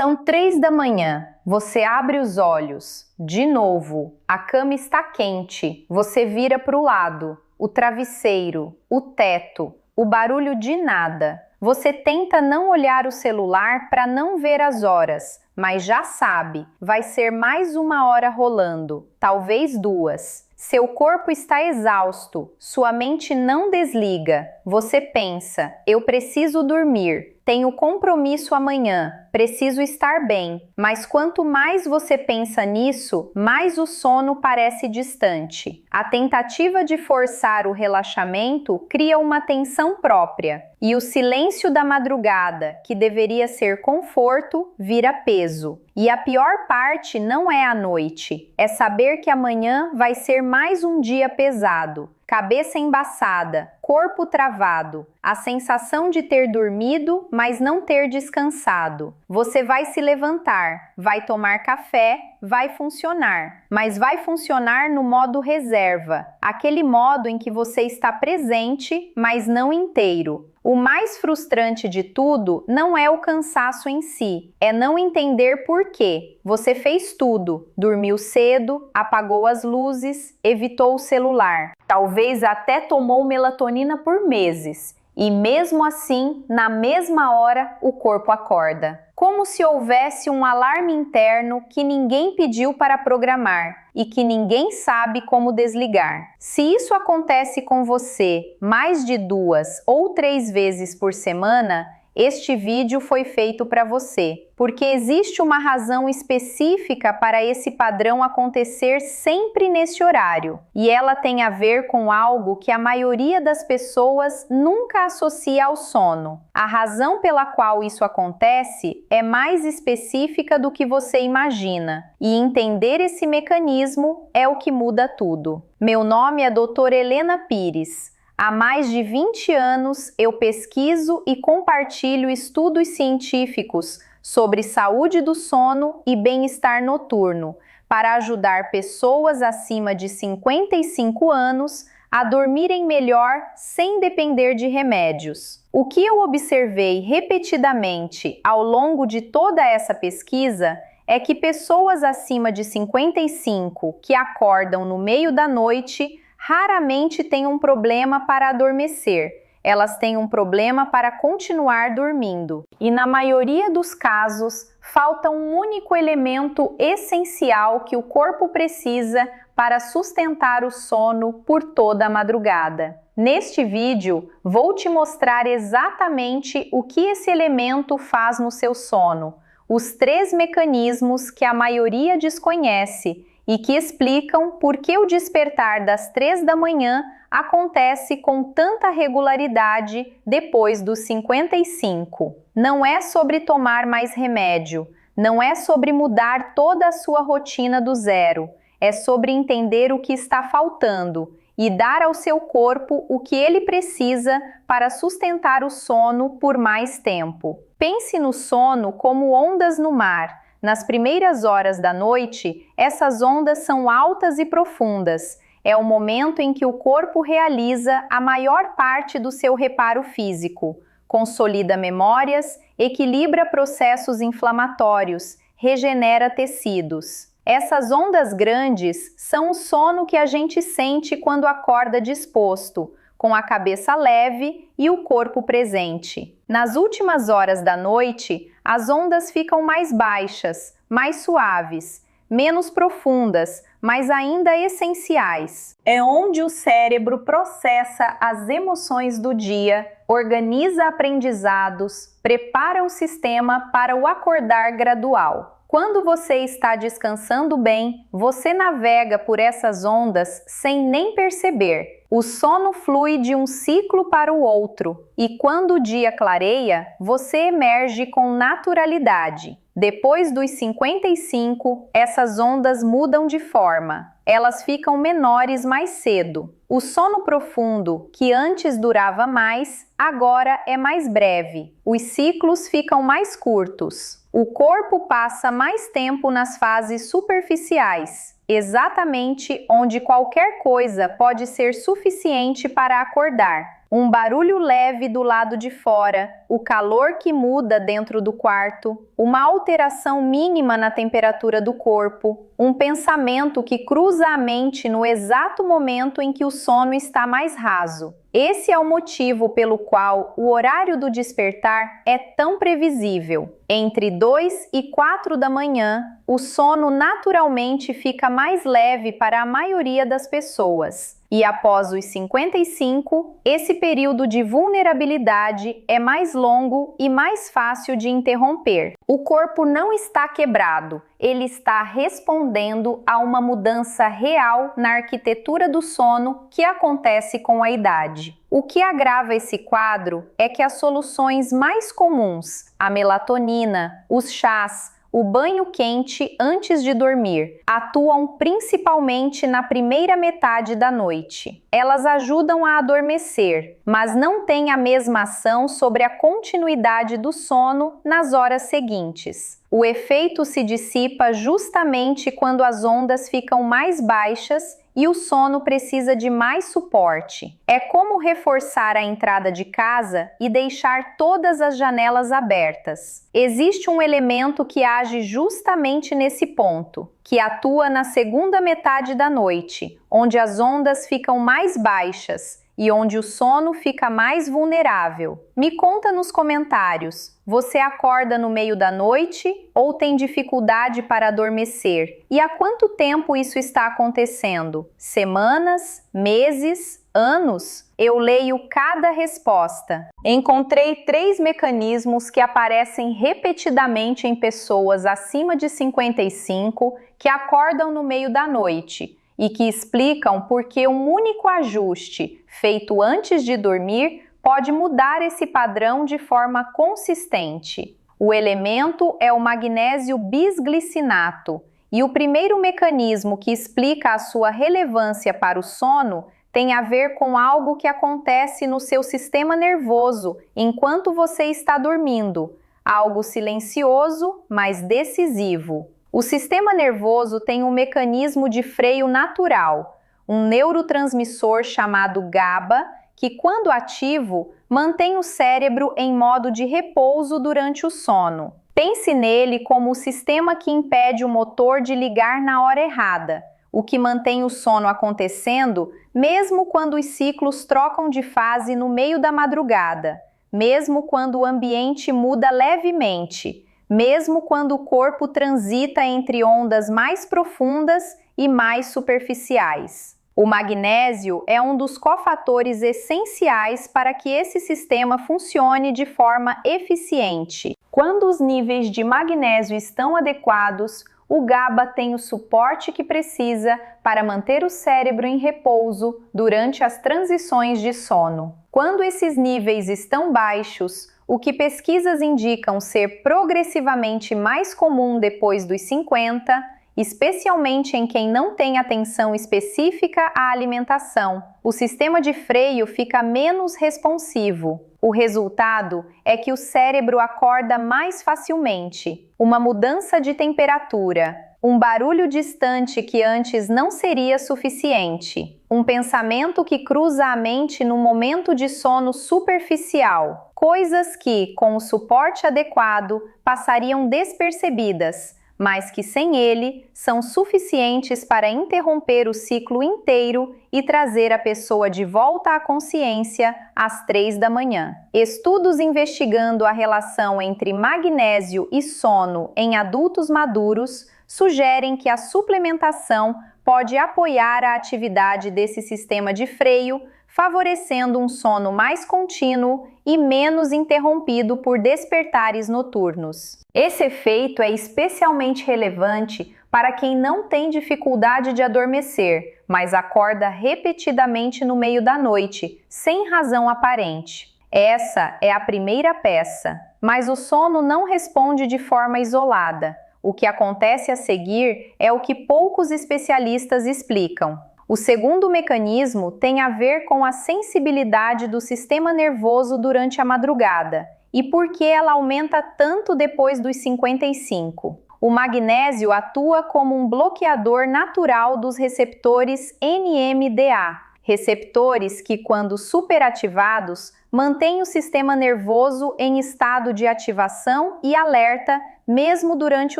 São 3 da manhã, você abre os olhos. De novo, a cama está quente, você vira para o lado. O travesseiro, o teto, o barulho de nada. Você tenta não olhar o celular para não ver as horas, mas já sabe, vai ser mais 1 hora rolando, talvez 2. Seu corpo está exausto, sua mente não desliga. Você pensa, eu preciso dormir, tenho compromisso amanhã, preciso estar bem. Mas quanto mais você pensa nisso, mais o sono parece distante. A tentativa de forçar o relaxamento cria uma tensão própria. E o silêncio da madrugada, que deveria ser conforto, vira peso. E a pior parte não é a noite, é saber que amanhã vai ser mais um dia pesado. Cabeça embaçada, corpo travado, a sensação de ter dormido, mas não ter descansado. Você vai se levantar, vai tomar café, vai funcionar, mas vai funcionar no modo reserva, aquele modo em que você está presente, mas não inteiro. O mais frustrante de tudo não é o cansaço em si, é não entender por quê. Você fez tudo, dormiu cedo, apagou as luzes, evitou o celular, talvez até tomou melatonina por meses. E mesmo assim, na mesma hora, o corpo acorda. Como se houvesse um alarme interno que ninguém pediu para programar e que ninguém sabe como desligar. Se isso acontece com você mais de 2 ou 3 vezes por semana, este vídeo foi feito para você, porque existe uma razão específica para esse padrão acontecer sempre nesse horário, e ela tem a ver com algo que a maioria das pessoas nunca associa ao sono. A razão pela qual isso acontece é mais específica do que você imagina, e entender esse mecanismo é o que muda tudo. Meu nome é Dra. Helena Pires. Há mais de 20 anos eu pesquiso e compartilho estudos científicos sobre saúde do sono e bem-estar noturno para ajudar pessoas acima de 55 anos a dormirem melhor sem depender de remédios. O que eu observei repetidamente ao longo de toda essa pesquisa é que pessoas acima de 55 que acordam no meio da noite raramente têm um problema para adormecer, elas têm um problema para continuar dormindo. E na maioria dos casos, falta um único elemento essencial que o corpo precisa para sustentar o sono por toda a madrugada. Neste vídeo, vou te mostrar exatamente o que esse elemento faz no seu sono, os 3 mecanismos que a maioria desconhece e que explicam por que o despertar das 3 da manhã acontece com tanta regularidade depois dos 55. Não é sobre tomar mais remédio, não é sobre mudar toda a sua rotina do zero, é sobre entender o que está faltando e dar ao seu corpo o que ele precisa para sustentar o sono por mais tempo. Pense no sono como ondas no mar. Nas primeiras horas da noite, essas ondas são altas e profundas. É o momento em que o corpo realiza a maior parte do seu reparo físico, consolida memórias, equilibra processos inflamatórios, regenera tecidos. Essas ondas grandes são o sono que a gente sente quando acorda disposto, com a cabeça leve e o corpo presente. Nas últimas horas da noite, as ondas ficam mais baixas, mais suaves, menos profundas, mas ainda essenciais. É onde o cérebro processa as emoções do dia, organiza aprendizados, prepara o sistema para o acordar gradual. Quando você está descansando bem, você navega por essas ondas sem nem perceber. O sono flui de um ciclo para o outro, e quando o dia clareia, você emerge com naturalidade. Depois dos 55, essas ondas mudam de forma. Elas ficam menores mais cedo. O sono profundo, que antes durava mais, agora é mais breve. Os ciclos ficam mais curtos. O corpo passa mais tempo nas fases superficiais, exatamente onde qualquer coisa pode ser suficiente para acordar. um barulho leve do lado de fora, o calor que muda dentro do quarto, uma alteração mínima na temperatura do corpo, um pensamento que cruza a mente no exato momento em que o sono está mais raso. Esse é o motivo pelo qual o horário do despertar é tão previsível. Entre 2 e 4 da manhã, o sono naturalmente fica mais leve para a maioria das pessoas. E após os 55, esse período de vulnerabilidade é mais longo e mais fácil de interromper. O corpo não está quebrado, ele está respondendo a uma mudança real na arquitetura do sono que acontece com a idade. O que agrava esse quadro é que as soluções mais comuns, a melatonina, os chás, o banho quente antes de dormir, atuam principalmente na primeira metade da noite. Elas ajudam a adormecer, mas não têm a mesma ação sobre a continuidade do sono nas horas seguintes. O efeito se dissipa justamente quando as ondas ficam mais baixas e o sono precisa de mais suporte. É como reforçar a entrada de casa e deixar todas as janelas abertas. Existe um elemento que age justamente nesse ponto, que atua na segunda metade da noite, onde as ondas ficam mais baixas e onde o sono fica mais vulnerável. Me conta nos comentários, você acorda no meio da noite ou tem dificuldade para adormecer? E há quanto tempo isso está acontecendo? Semanas? Meses? Anos? Eu leio cada resposta. Encontrei 3 mecanismos que aparecem repetidamente em pessoas acima de 55 que acordam no meio da noite e que explicam por que um único ajuste feito antes de dormir pode mudar esse padrão de forma consistente. O elemento é o magnésio bisglicinato, e o primeiro mecanismo que explica a sua relevância para o sono tem a ver com algo que acontece no seu sistema nervoso enquanto você está dormindo, algo silencioso, mas decisivo. O sistema nervoso tem um mecanismo de freio natural, um neurotransmissor chamado GABA, que, quando ativo, mantém o cérebro em modo de repouso durante o sono. Pense nele como o sistema que impede o motor de ligar na hora errada, o que mantém o sono acontecendo mesmo quando os ciclos trocam de fase no meio da madrugada, mesmo quando o ambiente muda levemente, mesmo quando o corpo transita entre ondas mais profundas e mais superficiais. O magnésio é um dos cofatores essenciais para que esse sistema funcione de forma eficiente. Quando os níveis de magnésio estão adequados, o GABA tem o suporte que precisa para manter o cérebro em repouso durante as transições de sono. Quando esses níveis estão baixos, o que pesquisas indicam ser progressivamente mais comum depois dos 50, especialmente em quem não tem atenção específica à alimentação, o sistema de freio fica menos responsivo. O resultado é que o cérebro acorda mais facilmente. Uma mudança de temperatura, um barulho distante que antes não seria suficiente, um pensamento que cruza a mente no momento de sono superficial, coisas que, com o suporte adequado, passariam despercebidas, mas que sem ele são suficientes para interromper o ciclo inteiro e trazer a pessoa de volta à consciência às 3 da manhã. Estudos investigando a relação entre magnésio e sono em adultos maduros sugerem que a suplementação pode apoiar a atividade desse sistema de freio, favorecendo um sono mais contínuo e menos interrompido por despertares noturnos. Esse efeito é especialmente relevante para quem não tem dificuldade de adormecer, mas acorda repetidamente no meio da noite, sem razão aparente. Essa é a primeira peça, mas o sono não responde de forma isolada. O que acontece a seguir é o que poucos especialistas explicam. O segundo mecanismo tem a ver com a sensibilidade do sistema nervoso durante a madrugada e por que ela aumenta tanto depois dos 55. O magnésio atua como um bloqueador natural dos receptores NMDA, receptores que, quando superativados, mantêm o sistema nervoso em estado de ativação e alerta mesmo durante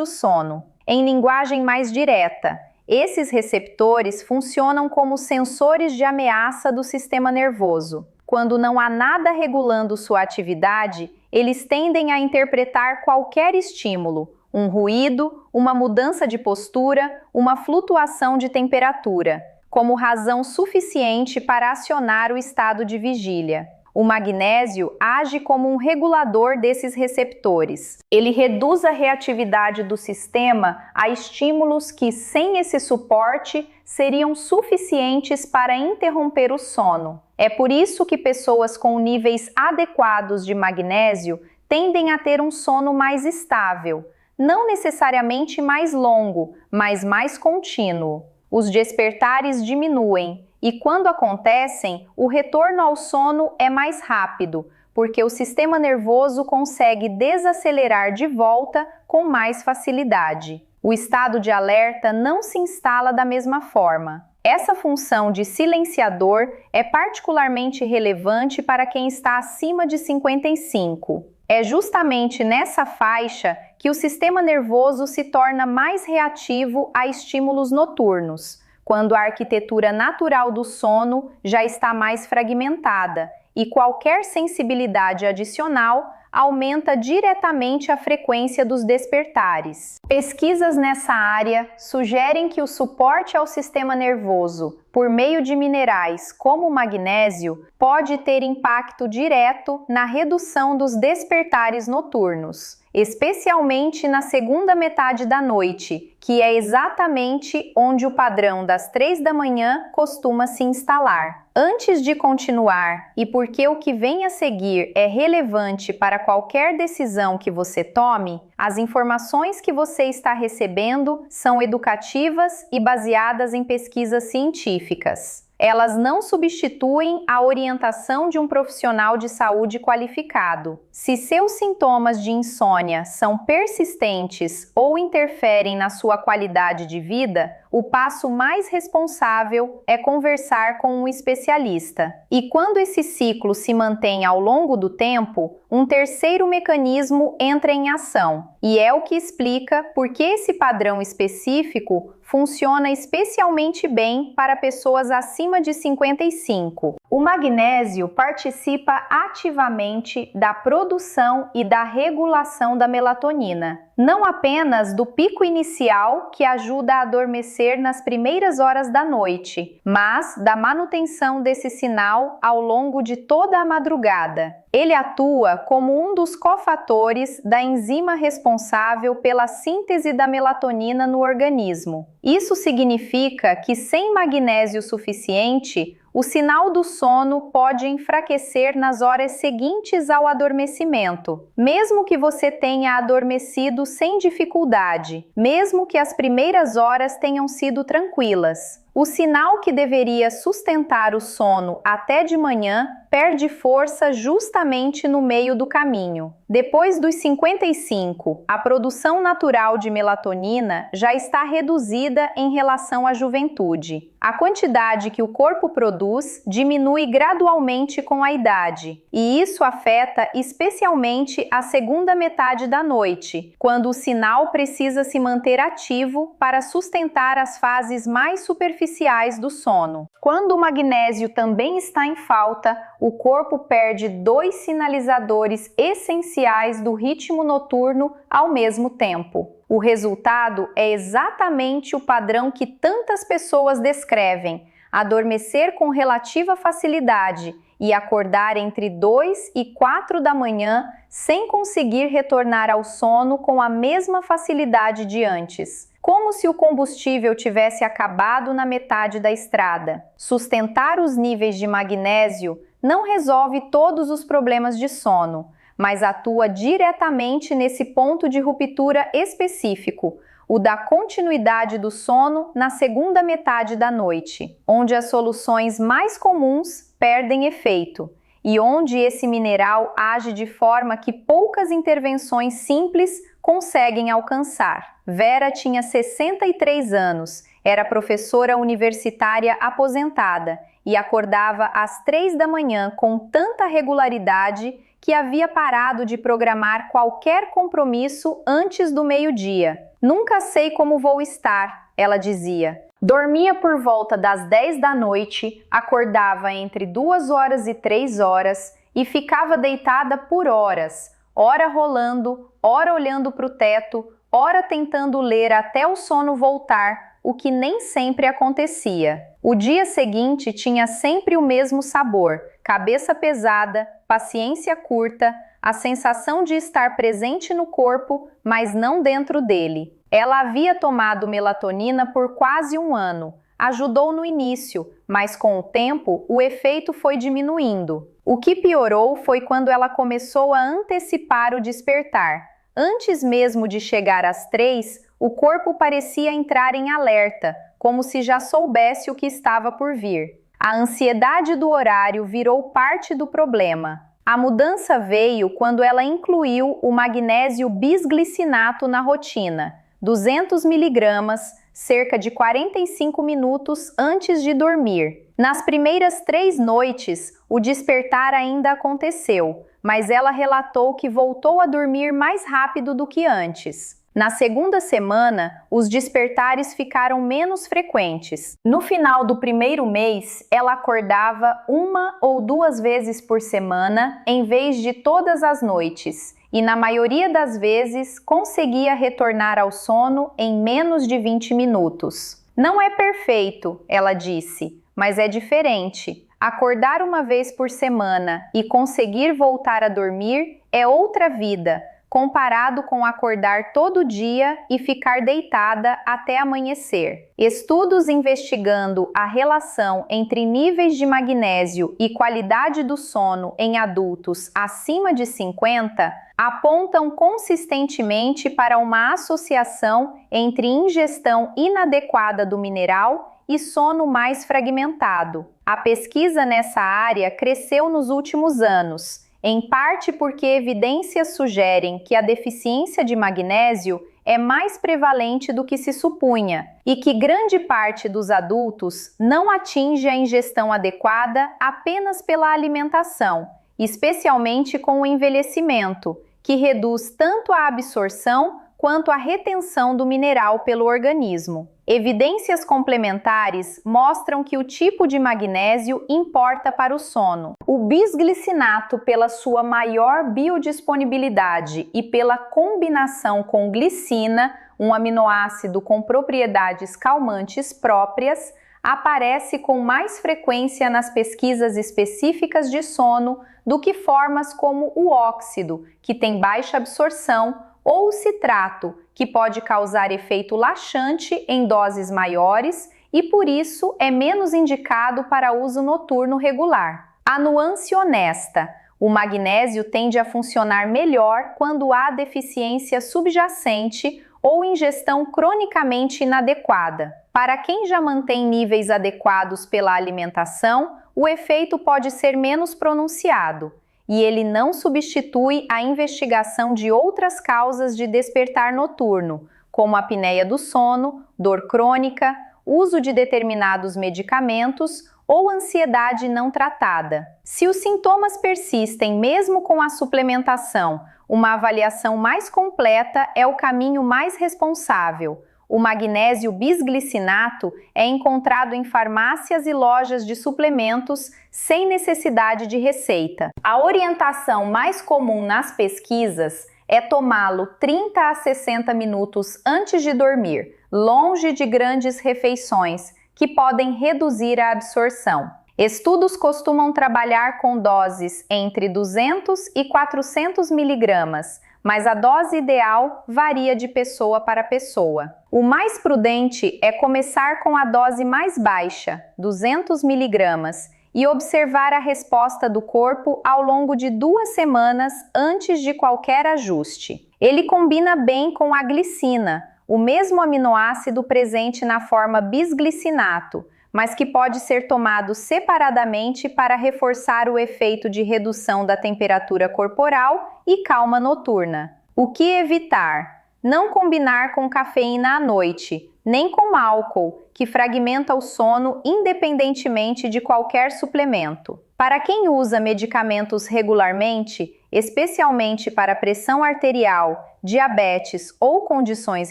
o sono. Em linguagem mais direta, esses receptores funcionam como sensores de ameaça do sistema nervoso. Quando não há nada regulando sua atividade, eles tendem a interpretar qualquer estímulo, um ruído, uma mudança de postura, uma flutuação de temperatura, como razão suficiente para acionar o estado de vigília. O magnésio age como um regulador desses receptores. Ele reduz a reatividade do sistema a estímulos que, sem esse suporte, seriam suficientes para interromper o sono. É por isso que pessoas com níveis adequados de magnésio tendem a ter um sono mais estável, não necessariamente mais longo, mas mais contínuo. Os despertares diminuem e, quando acontecem, o retorno ao sono é mais rápido, porque o sistema nervoso consegue desacelerar de volta com mais facilidade. O estado de alerta não se instala da mesma forma. Essa função de silenciador é particularmente relevante para quem está acima de 55. É justamente nessa faixa que o sistema nervoso se torna mais reativo a estímulos noturnos, quando a arquitetura natural do sono já está mais fragmentada e qualquer sensibilidade adicional aumenta diretamente a frequência dos despertares. Pesquisas nessa área sugerem que o suporte ao sistema nervoso por meio de minerais como o magnésio pode ter impacto direto na redução dos despertares noturnos, especialmente na segunda metade da noite, que é exatamente onde o padrão das 3 da manhã costuma se instalar. Antes de continuar, e porque o que vem a seguir é relevante para qualquer decisão que você tome, as informações que você está recebendo são educativas e baseadas em pesquisas científicas. Elas não substituem a orientação de um profissional de saúde qualificado. Se seus sintomas de insônia são persistentes ou interferem na sua qualidade de vida, o passo mais responsável é conversar com um especialista. E quando esse ciclo se mantém ao longo do tempo, um terceiro mecanismo entra em ação, e é o que explica por que esse padrão específico funciona especialmente bem para pessoas acima de 55. O magnésio participa ativamente da produção e da regulação da melatonina, não apenas do pico inicial que ajuda a adormecer nas primeiras horas da noite, mas da manutenção desse sinal ao longo de toda a madrugada. Ele atua como um dos cofatores da enzima responsável pela síntese da melatonina no organismo. Isso significa que, sem magnésio suficiente, o sinal do sono pode enfraquecer nas horas seguintes ao adormecimento, mesmo que você tenha adormecido sem dificuldade, mesmo que as primeiras horas tenham sido tranquilas. O sinal que deveria sustentar o sono até de manhã perde força justamente no meio do caminho. Depois dos 55, a produção natural de melatonina já está reduzida em relação à juventude. A quantidade que o corpo produz diminui gradualmente com a idade, e isso afeta especialmente a segunda metade da noite, quando o sinal precisa se manter ativo para sustentar as fases mais superficiais do sono. Quando o magnésio também está em falta, o corpo perde 2 sinalizadores essenciais do ritmo noturno ao mesmo tempo. O resultado é exatamente o padrão que tantas pessoas descrevem: adormecer com relativa facilidade e acordar entre 2 e 4 da manhã sem conseguir retornar ao sono com a mesma facilidade de antes. Como se o combustível tivesse acabado na metade da estrada. Sustentar os níveis de magnésio não resolve todos os problemas de sono, mas atua diretamente nesse ponto de ruptura específico, o da continuidade do sono na segunda metade da noite, onde as soluções mais comuns perdem efeito e onde esse mineral age de forma que poucas intervenções simples conseguem alcançar. Vera tinha 63 anos Era professora universitária aposentada e acordava às 3 da manhã com tanta regularidade que havia parado de programar qualquer compromisso antes do meio-dia. Nunca sei como vou estar, ela dizia. Dormia por volta das 10 da noite, acordava entre 2 horas e 3 horas e ficava deitada por horas, ora rolando, ora olhando para o teto, ora tentando ler até o sono voltar, o que nem sempre acontecia. O dia seguinte tinha sempre o mesmo sabor: cabeça pesada, paciência curta, a sensação de estar presente no corpo, mas não dentro dele. Ela havia tomado melatonina por quase um ano. Ajudou no início, mas com o tempo o efeito foi diminuindo. O que piorou foi quando ela começou a antecipar o despertar. Antes mesmo de chegar às 3, o corpo parecia entrar em alerta, como se já soubesse o que estava por vir. A ansiedade do horário virou parte do problema. A mudança veio quando ela incluiu o magnésio bisglicinato na rotina, 200 mg, cerca de 45 minutos antes de dormir. Nas primeiras 3 noites, o despertar ainda aconteceu, mas ela relatou que voltou a dormir mais rápido do que antes. Na segunda semana, os despertares ficaram menos frequentes. No final do primeiro mês, ela acordava 1 ou 2 vezes por semana, em vez de todas as noites, e na maioria das vezes conseguia retornar ao sono em menos de 20 minutos. Não é perfeito, ela disse, mas é diferente. Acordar 1 vez por semana e conseguir voltar a dormir é outra vida, comparado com acordar todo dia e ficar deitada até amanhecer. Estudos investigando a relação entre níveis de magnésio e qualidade do sono em adultos acima de 50 apontam consistentemente para uma associação entre ingestão inadequada do mineral e sono mais fragmentado. A pesquisa nessa área cresceu nos últimos anos, em parte porque evidências sugerem que a deficiência de magnésio é mais prevalente do que se supunha e que grande parte dos adultos não atinge a ingestão adequada apenas pela alimentação, especialmente com o envelhecimento, que reduz tanto a absorção quanto a retenção do mineral pelo organismo. Evidências complementares mostram que o tipo de magnésio importa para o sono. O bisglicinato, pela sua maior biodisponibilidade e pela combinação com glicina, um aminoácido com propriedades calmantes próprias, aparece com mais frequência nas pesquisas específicas de sono do que formas como o óxido, que tem baixa absorção, ou o citrato, que pode causar efeito laxante em doses maiores e, por isso, é menos indicado para uso noturno regular. A nuance honesta: o magnésio tende a funcionar melhor quando há deficiência subjacente ou ingestão cronicamente inadequada. Para quem já mantém níveis adequados pela alimentação, o efeito pode ser menos pronunciado, e ele não substitui a investigação de outras causas de despertar noturno, como a apneia do sono, dor crônica, uso de determinados medicamentos ou ansiedade não tratada. Se os sintomas persistem mesmo com a suplementação, uma avaliação mais completa é o caminho mais responsável. O magnésio bisglicinato é encontrado em farmácias e lojas de suplementos sem necessidade de receita. A orientação mais comum nas pesquisas é tomá-lo 30 a 60 minutos antes de dormir, longe de grandes refeições, que podem reduzir a absorção. Estudos costumam trabalhar com doses entre 200 e 400 miligramas, mas a dose ideal varia de pessoa para pessoa. O mais prudente é começar com a dose mais baixa, 200 miligramas, e observar a resposta do corpo ao longo de 2 semanas antes de qualquer ajuste. Ele combina bem com a glicina, o mesmo aminoácido presente na forma bisglicinato, mas que pode ser tomado separadamente para reforçar o efeito de redução da temperatura corporal e calma noturna. O que evitar? Não combinar com cafeína à noite, nem com álcool, que fragmenta o sono independentemente de qualquer suplemento. Para quem usa medicamentos regularmente, especialmente para pressão arterial, diabetes ou condições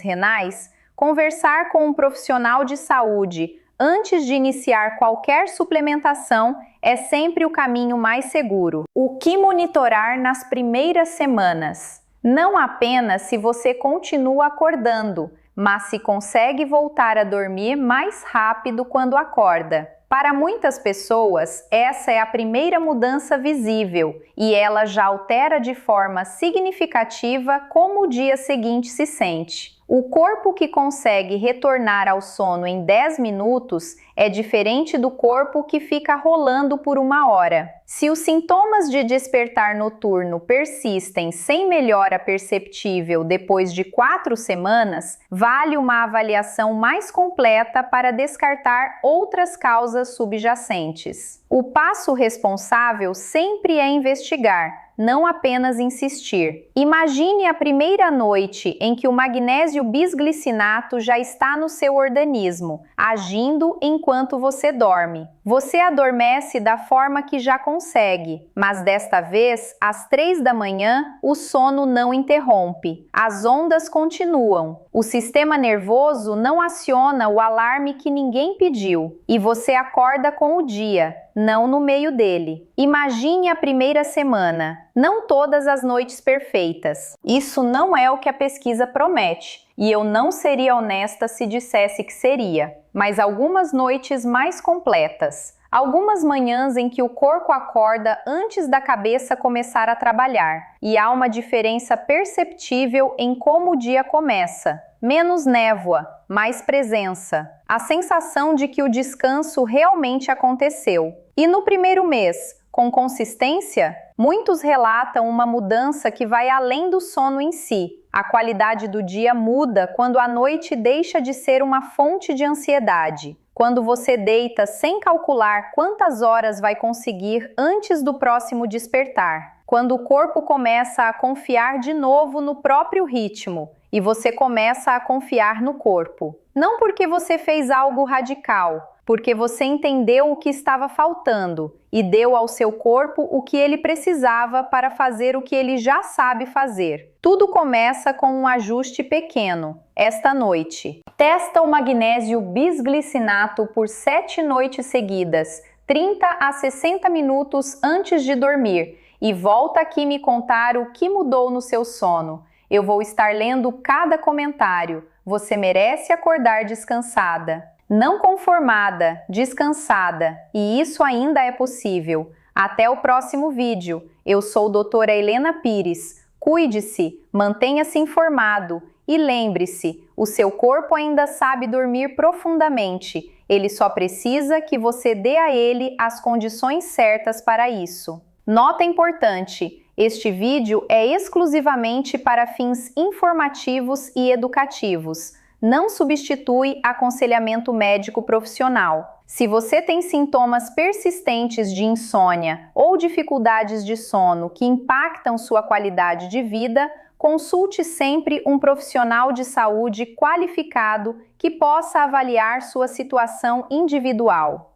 renais, conversar com um profissional de saúde antes de iniciar qualquer suplementação é sempre o caminho mais seguro. O que monitorar nas primeiras semanas? Não apenas se você continua acordando, mas se consegue voltar a dormir mais rápido quando acorda. Para muitas pessoas, essa é a primeira mudança visível e ela já altera de forma significativa como o dia seguinte se sente. O corpo que consegue retornar ao sono em 10 minutos é diferente do corpo que fica rolando por 1 hora. Se os sintomas de despertar noturno persistem sem melhora perceptível depois de 4 semanas, vale uma avaliação mais completa para descartar outras causas subjacentes. O passo responsável sempre é investigar, não apenas insistir. Imagine a primeira noite em que o magnésio bisglicinato já está no seu organismo, agindo enquanto você dorme. Você adormece da forma que já consegue, mas desta vez, às 3 da manhã, o sono não interrompe. As ondas continuam. O sistema nervoso não aciona o alarme que ninguém pediu, e você acorda com o dia, não no meio dele. Imagine a primeira semana, não todas as noites perfeitas. Isso não é o que a pesquisa promete, e eu não seria honesta se dissesse que seria, mas algumas noites mais completas. Algumas manhãs em que o corpo acorda antes da cabeça começar a trabalhar, e há uma diferença perceptível em como o dia começa. Menos névoa, mais presença. A sensação de que o descanso realmente aconteceu. E no primeiro mês, com consistência, muitos relatam uma mudança que vai além do sono em si. A qualidade do dia muda quando a noite deixa de ser uma fonte de ansiedade. Quando você deita sem calcular quantas horas vai conseguir antes do próximo despertar. Quando o corpo começa a confiar de novo no próprio ritmo e você começa a confiar no corpo. Não porque você fez algo radical, porque você entendeu o que estava faltando e deu ao seu corpo o que ele precisava para fazer o que ele já sabe fazer. Tudo começa com um ajuste pequeno, esta noite. Testa o magnésio bisglicinato por 7 noites seguidas, 30 a 60 minutos antes de dormir, e volta aqui me contar o que mudou no seu sono. Eu vou estar lendo cada comentário. Você merece acordar descansada. Não conformada, descansada, e isso ainda é possível. Até o próximo vídeo. Eu sou doutora Helena Pires. Cuide-se, mantenha-se informado e lembre-se, o seu corpo ainda sabe dormir profundamente. Ele só precisa que você dê a ele as condições certas para isso. Nota importante: este vídeo é exclusivamente para fins informativos e educativos. Não substitui aconselhamento médico profissional. Se você tem sintomas persistentes de insônia ou dificuldades de sono que impactam sua qualidade de vida, consulte sempre um profissional de saúde qualificado que possa avaliar sua situação individual.